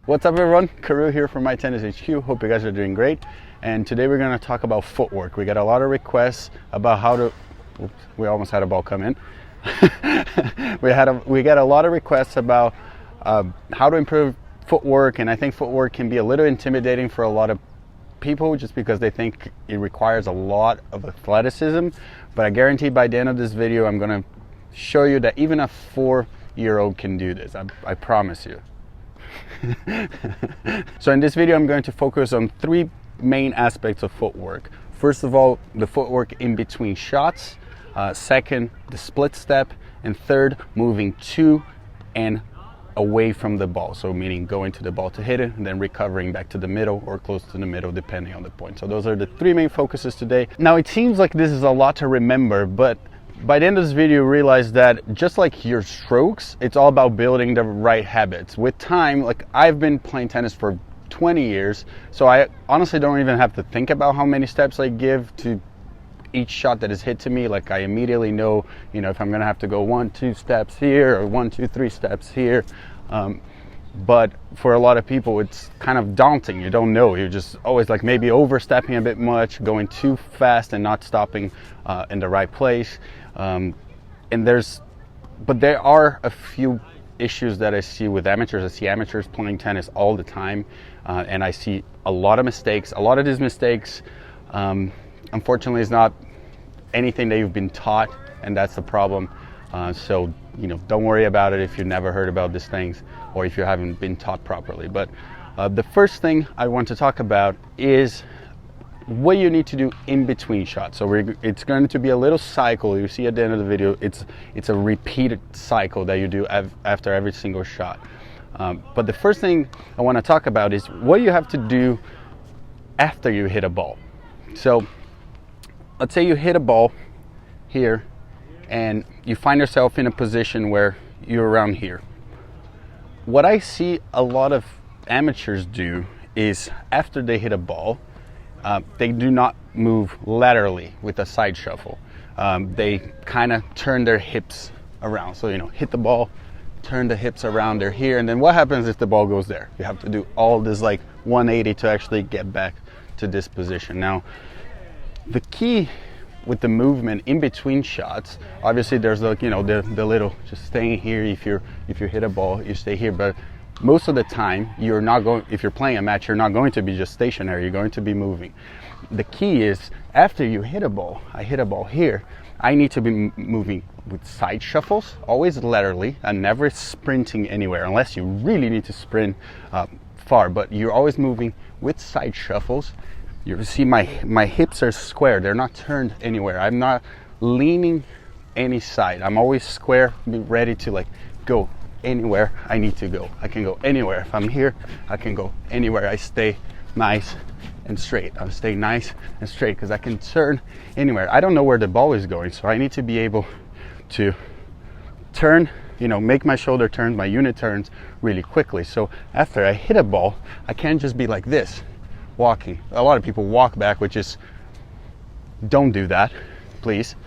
What's up everyone, Karu here from My Tennis HQ. Hope you guys are doing great. And today we're going to talk about footwork. We got a lot of requests about how to, oops, we almost had a ball come in. we got a lot of requests about how to improve footwork, and I think footwork can be a little intimidating for a lot of people just because they think it requires a lot of athleticism. But I guarantee by the end of this video I'm going to show you that even a 4-year-old can do this. I promise you. So in this video I'm going to focus on 3 main aspects of footwork. First of all, the footwork in between shots. Second, the split step. And third, moving to and away from the ball. So meaning going to the ball to hit it and then recovering back to the middle or close to the middle depending on the point. So those are the 3 main focuses today. Now it seems like this is a lot to remember, but by the end of this video, realize that just like your strokes, it's all about building the right habits. With time, like I've been playing tennis for 20 years, so I honestly don't even have to think about how many steps I give to each shot that is hit to me. Like I immediately know, if I'm gonna have to go 1-2 steps here or 1-2-3 steps here. But for a lot of people, it's kind of daunting. You don't know. You're just always like maybe overstepping a bit much, going too fast and not stopping in the right place. But there are a few issues that I see with amateurs. I see amateurs playing tennis all the time, and I see a lot of mistakes. A lot of these mistakes, unfortunately, is not anything that you've been taught, and that's the problem. So don't worry about it if you've never heard about these things or if you haven't been taught properly. But the first thing I want to talk about is what you need to do in between shots. So it's going to be a little cycle you see at the end of the video. It's a repeated cycle that you do after every single shot. But the first thing I want to talk about is what you have to do after you hit a ball. So let's say you hit a ball here and you find yourself in a position where you're around here. What I see a lot of amateurs do is after they hit a ball, they do not move laterally with a side shuffle. They kind of turn their hips around. So, hit the ball, turn the hips around, they're here. And then what happens if the ball goes there? You have to do all this like 180 to actually get back to this position. Now, the key with the movement in between shots, obviously there's like, the little just staying here. If you hit a ball, you stay here. But most of the time, you're not going, if you're playing a match, you're not going to be just stationary, you're going to be moving. The key is after you hit a ball, I hit a ball here, I need to be moving with side shuffles, always laterally, and never sprinting anywhere, unless you really need to sprint far, but you're always moving with side shuffles. You see my hips are square, they're not turned anywhere. I'm not leaning any side. I'm always square, ready to like go anywhere I need to go. I can go anywhere. If I'm here, I can go anywhere. I stay nice and straight. I stay nice and straight because I can turn anywhere. I don't know where the ball is going, so I need to be able to turn, make my shoulder turns, my unit turns really quickly. So after I hit a ball, I can't just be like this, walking. A lot of people walk back, which is, don't do that, please.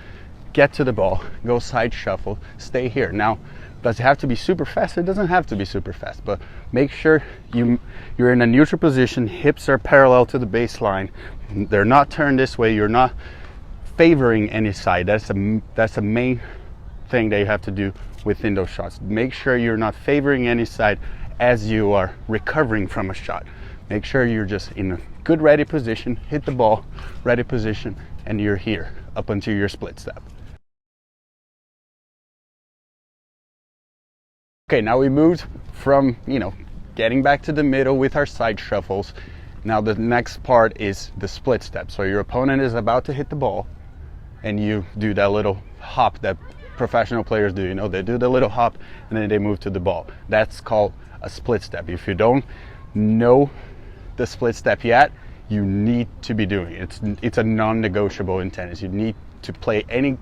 Get to the ball, go side shuffle, stay here. Now, does it have to be super fast? It doesn't have to be super fast, but make sure you're in a neutral position, hips are parallel to the baseline, they're not turned this way, you're not favoring any side. That's the main thing that you have to do within those shots. Make sure you're not favoring any side as you are recovering from a shot. Make sure you're just in a good ready position, hit the ball, ready position, and you're here up until your split step. Okay, now we moved from, getting back to the middle with our side shuffles. Now the next part is the split step. So your opponent is about to hit the ball and you do that little hop that professional players do. They do the little hop and then they move to the ball. That's called a split step. If you don't know the split step yet, you need to be doing it. It's a non-negotiable in tennis. You need to play any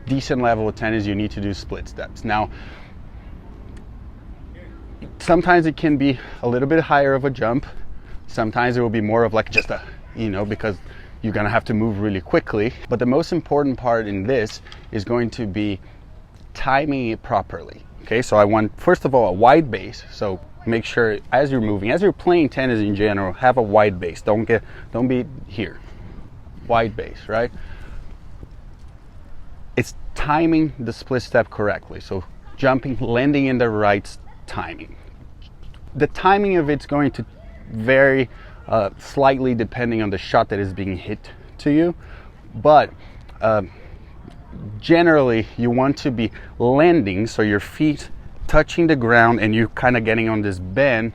decent level of tennis, you need to do split steps. Now, sometimes it can be a little bit higher of a jump. Sometimes it will be more of like just a, because you're gonna have to move really quickly. But the most important part in this is going to be timing it properly. Okay, so I want, first of all, a wide base. So make sure as you're moving, as you're playing tennis in general, have a wide base. Don't be here. Wide base, right? It's timing the split step correctly. So jumping, landing in the right timing. The timing of it's going to vary slightly depending on the shot that is being hit to you, but generally you want to be landing, so your feet touching the ground and you kind of getting on this bend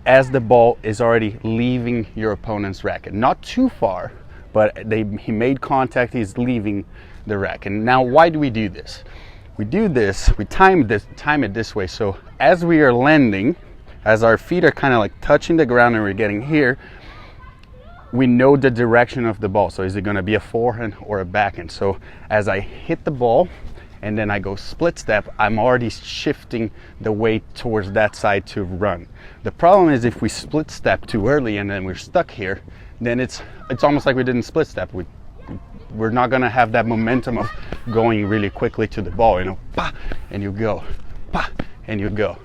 as the ball is already leaving your opponent's racket. Not too far, but he made contact, he's leaving the racket. Now, why do we do this? We time it this way. So as we are landing, as our feet are kind of like touching the ground and we're getting here, we know the direction of the ball. So is it going to be a forehand or a backhand? So as I hit the ball and then I go split step, I'm already shifting the weight towards that side to run. The problem is if we split step too early and then we're stuck here, then it's almost like we didn't split step. We're not going to have that momentum of going really quickly to the ball, you know, bah, and you go, bah, and you go.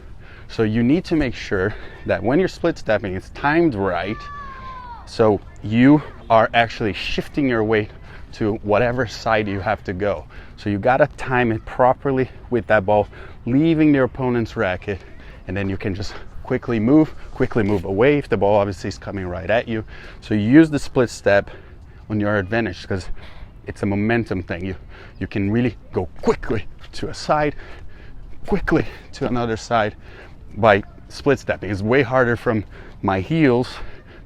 So you need to make sure that when you're split stepping, it's timed right. So you are actually shifting your weight to whatever side you have to go. So you got to time it properly with that ball leaving your opponent's racket, and then you can just quickly move away if the ball obviously is coming right at you. So you use the split step on your advantage because it's a momentum thing. You can really go quickly to a side, quickly to another side by split stepping. It's way harder from my heels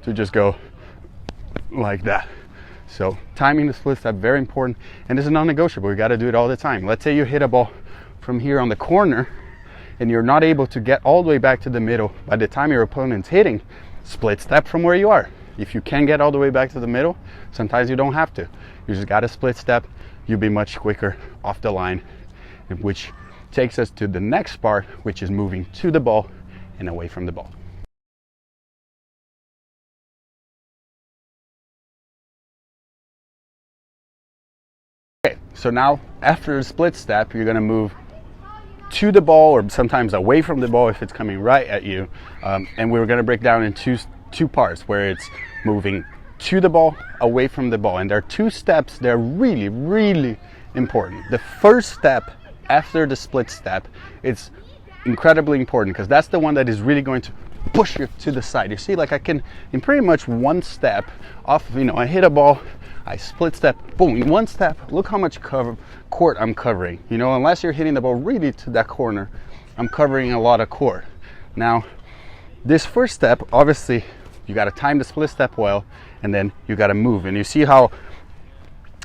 to just go like that. So timing the split step, very important, and this is non-negotiable. You got to do it all the time. Let's say you hit a ball from here on the corner and you're not able to get all the way back to the middle. By the time your opponent's hitting, split step from where you are. If you can get all the way back to the middle, sometimes you don't have to. You just got to split step. You'll be much quicker off the line, which takes us to the next part, which is moving to the ball and away from the ball. Okay, so now after the split step, you're going to move to the ball or sometimes away from the ball if it's coming right at you. And we're going to break down in two parts where it's moving to the ball, away from the ball. And there are two steps that are really, really important. The first step after the split step, it's incredibly important because that's the one that is really going to push you to the side. You see, like I can, in pretty much one step off, you know, I hit a ball, I split step, boom, in one step, look how much court I'm covering. You know, unless you're hitting the ball really to that corner, I'm covering a lot of court. Now, this first step, obviously, you got to time the split step well, and then you got to move. And you see how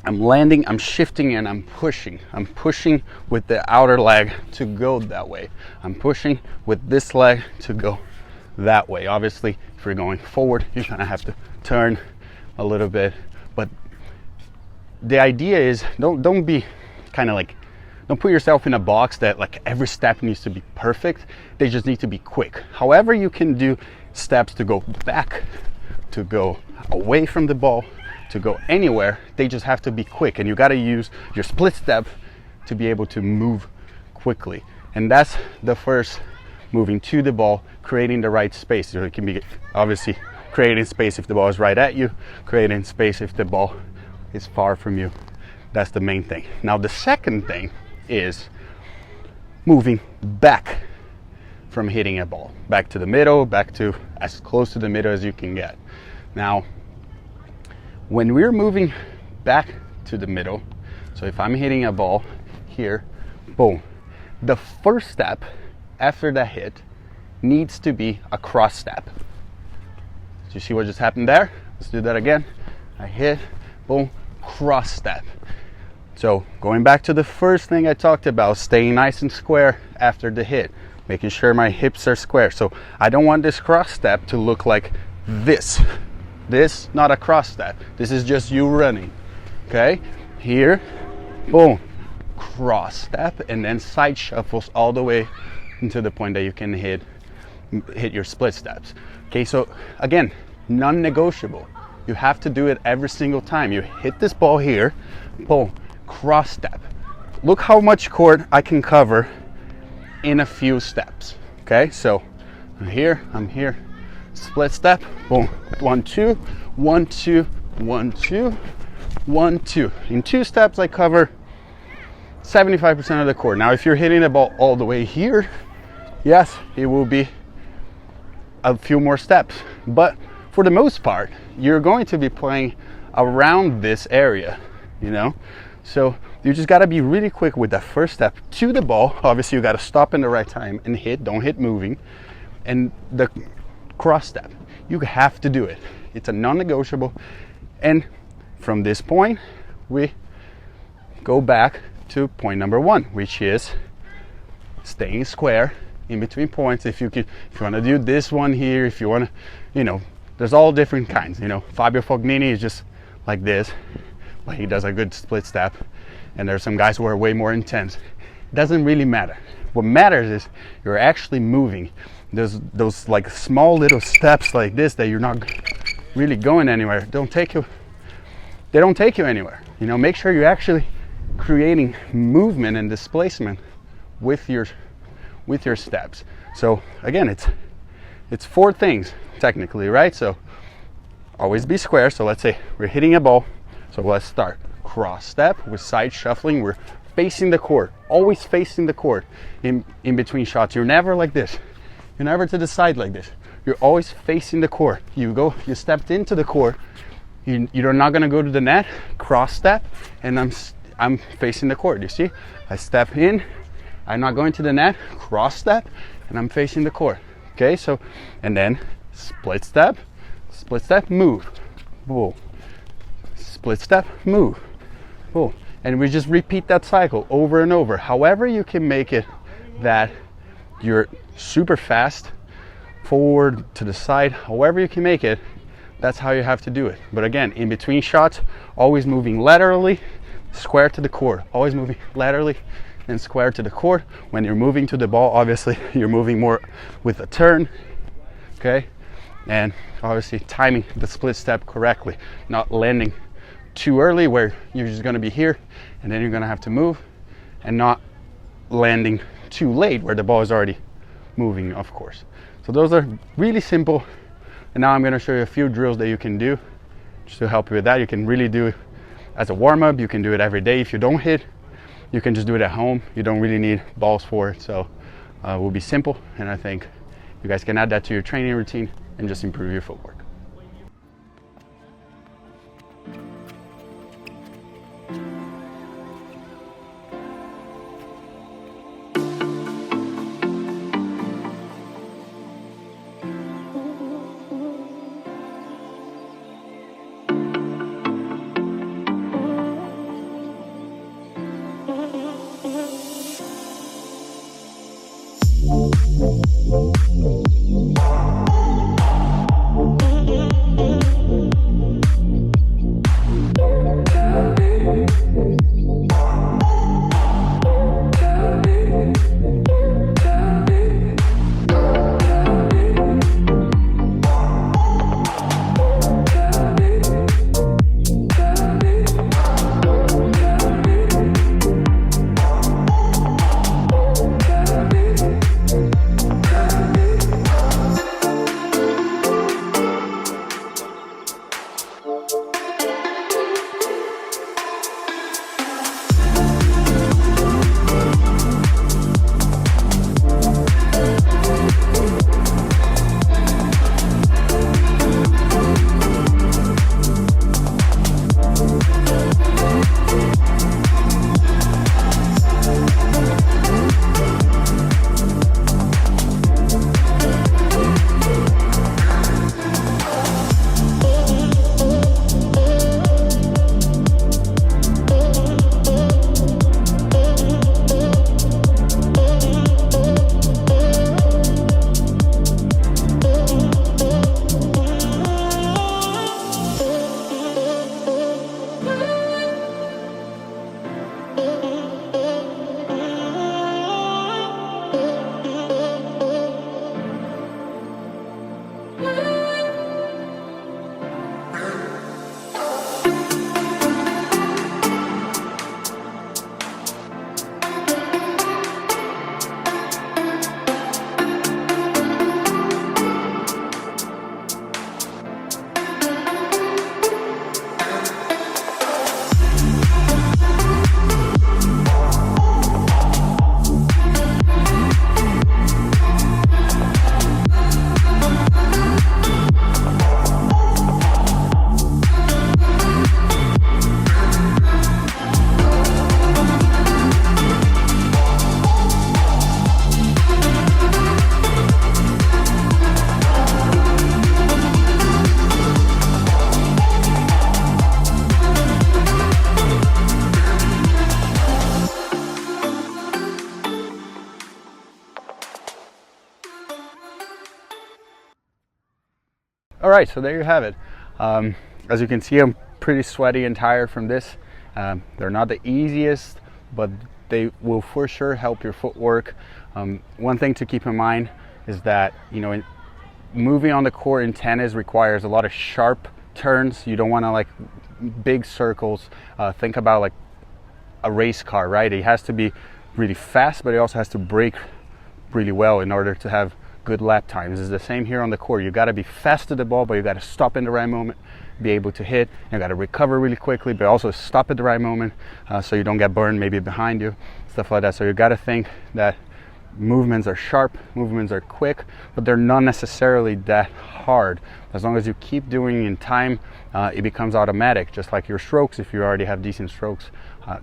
I'm landing, I'm shifting, and I'm pushing. I'm pushing with the outer leg to go that way. I'm pushing with this leg to go that way. Obviously, if you're going forward, you're gonna have to turn a little bit. But the idea is don't be kind of like, don't put yourself in a box that like every step needs to be perfect. They just need to be quick. However, you can do steps to go back, to go away from the ball, to go anywhere. They just have to be quick, and you got to use your split step to be able to move quickly. And that's the first, moving to the ball, creating the right space. So it can be obviously creating space if the ball is right at you, creating space if the ball is far from you. That's the main thing. Now the second thing is moving back from hitting a ball, back to the middle, back to as close to the middle as you can get. Now, when we're moving back to the middle, so if I'm hitting a ball here, boom, the first step after the hit needs to be a cross step. Do you see what just happened there? Let's do that again. I hit, boom, cross step. So going back to the first thing I talked about, staying nice and square after the hit, making sure my hips are square. So I don't want this cross step to look like this. This, not a cross step. This is just you running. Okay? Here, boom, cross step, and then side shuffles all the way into the point that you can hit your split steps. Okay, so again, non-negotiable. You have to do it every single time. You hit this ball here, boom, cross step. Look how much court I can cover in a few steps. Okay, so I'm here, split step, boom, 1, 2, 1, 2, 1, 2, 1, 2. In 2 steps, I cover 75% of the court. Now, if you're hitting the ball all the way here, yes, it will be a few more steps. But for the most part, you're going to be playing around this area, you know? So you just gotta be really quick with that first step to the ball. Obviously, you gotta stop in the right time and hit, don't hit moving. And the cross step, you have to do it. It's a non-negotiable. And from this point, we go back to point number 1, which is staying square in between points. If you want to do this one here, if you want to, you know, there's all different kinds. You know, Fabio Fognini is just like this, but he does a good split step. And there's some guys who are way more intense. It doesn't really matter. What matters is you're actually moving. There's those like small little steps like this that you're not really going anywhere. They don't take you anywhere. You know, make sure you're actually creating movement and displacement with your steps. So again, it's 4 things technically, right? So always be square. So let's say we're hitting a ball. So let's start cross step with side shuffling. We're facing the court, always facing the court in between shots. You're never like this. You're never to the side like this. You're always facing the court. You stepped into the court. You're not gonna go to the net. Cross step, and I'm facing the court. You see, I step in. I'm not going to the net. Cross step, and I'm facing the court. Okay, so and then split step, move, boom. Split step, move, boom. And we just repeat that cycle over and over. However you can make it that you're super fast, forward, to the side, however you can make it, that's how you have to do it. But again, in between shots, always moving laterally, square to the court. Always moving laterally and square to the court. When you're moving to the ball, obviously you're moving more with a turn, okay? And obviously timing the split step correctly, not landing too early where you're just gonna be here and then you're gonna have to move, and not landing too late where the ball is already moving, of course. So those are really simple. And now I'm gonna show you a few drills that you can do just to help you with that. You can really do it as a warm-up. You can do it every day. If you don't hit, you can just do it at home. You don't really need balls for it. So it will be simple. And I think you guys can add that to your training routine and just improve your footwork. All right, so there you have it. As you can see, I'm pretty sweaty and tired from this. They're not the easiest, but they will for sure help your footwork. One thing to keep in mind is that, you know, moving on the court in tennis requires a lot of sharp turns. You don't want to like big circles. Think about like a race car, right? It has to be really fast, but it also has to brake really well in order to have good lap times. It's the same here on the court. You got to be fast to the ball, but you got to stop in the right moment, be able to hit. You got to recover really quickly, but also stop at the right moment, so you don't get burned maybe behind you, stuff like that. So you got to think that movements are sharp, movements are quick, but they're not necessarily that hard. As long as you keep doing in time, it becomes automatic, just like your strokes. If you already have decent strokes,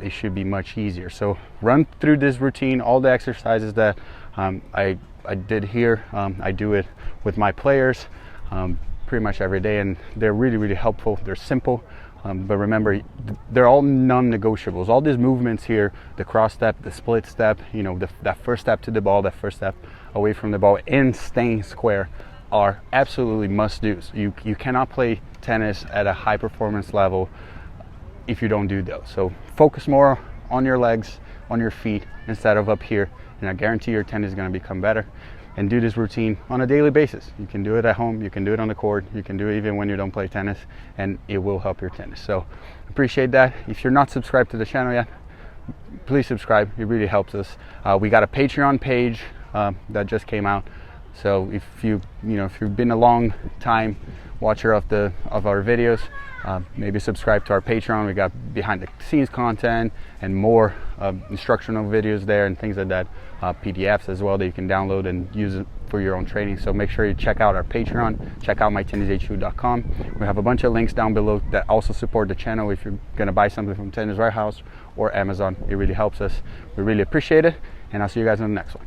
it should be much easier. So run through this routine, all the exercises that I did here. I do it with my players pretty much every day, and they're really helpful. They're simple, but remember, they're all non-negotiables. All these movements here, the cross step, the split step, you know, that first step to the ball, that first step away from the ball, and staying square are absolutely must-dos. You cannot play tennis at a high performance level if you don't do those. So focus more on your legs, on your feet, instead of up here, and I guarantee your tennis is going to become better. And do this routine on a daily basis. You can do it at home, you can do it on the court, you can do it even when you don't play tennis, and it will help your tennis. So appreciate that. If you're not subscribed to the channel yet, please subscribe. It really helps us. We got a Patreon page that just came out. So if you've been a long time watcher of our videos, maybe subscribe to our Patreon. We got behind the scenes content and more instructional videos there and things like that, PDFs as well that you can download and use it for your own training. So make sure you check out our Patreon, check out mytennishq.com. We have a bunch of links down below that also support the channel. If you're gonna buy something from Tennis Warehouse or Amazon, it really helps us. We really appreciate it, and I'll see you guys in the next one.